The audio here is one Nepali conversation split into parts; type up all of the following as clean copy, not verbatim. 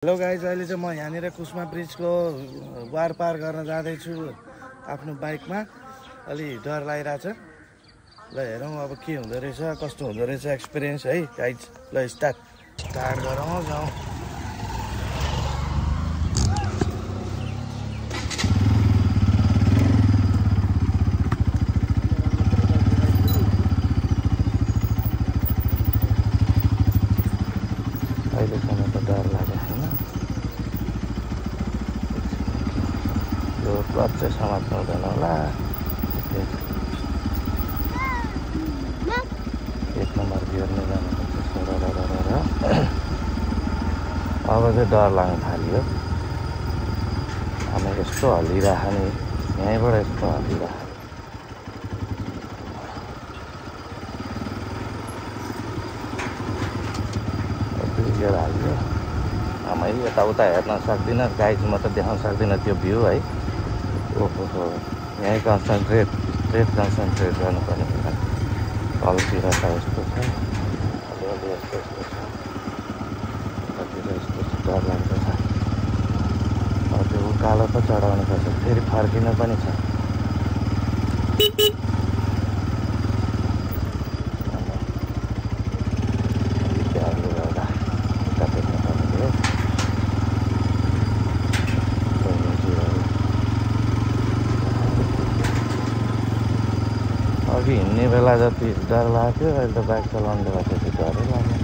हेलो गाइज, अहिले चाहिँ म यहाँनिर कुस्मा ब्रिजको वार पार गर्न जाँदैछु आफ्नो बाइकमा। अलि डर लागिरहेछ। ल हेरौँ अब के हुँदो रहेछ, कस्तो हुँदो रहेछ एक्सपिरियन्स है गाइज। ल स्टार्ट गरौँ, जाउँ। अहिलेसम्म त डर लागेको छैन। यो क्लच चाहिँ समात्नु हुँदैन होला। एक नम्बर गियरमा जानुपर्छ। अब चाहिँ डर लाग्न थाल्यो। हामी यस्तो हल्लिरह नि, यहीँबाट यस्तो हल्लिरह। गियर हाल्यो। आमै यताउता हेर्न सक्दिनँ गाइज, म त देखाउन सक्दिनँ त्यो भ्यू है। ओहो, यहीँ स्ट्रेट कन्सन्ट्रेट गर्नुपर्ने हुन्छ। तलतिर त यस्तो छ, अलिअलि यस्तो छ, यतातिर यस्तो डर लाग्दछ। त्यो उकालो पो चढाउनु पर्छ, फेरि फर्किन पनि छ। अघि हिँड्ने बेला जति डर लाग्थ्यो, अहिले त बाइक चलाउने बेला त्यति डरै लाग्यो।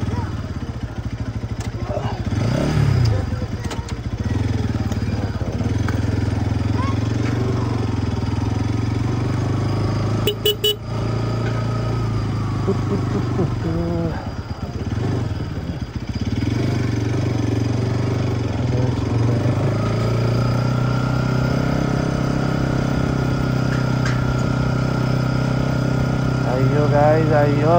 आइयो गाइज, आइयो।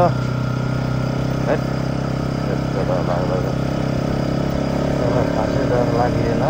यस्तो डर लाग्दो, खासै डर लागेन।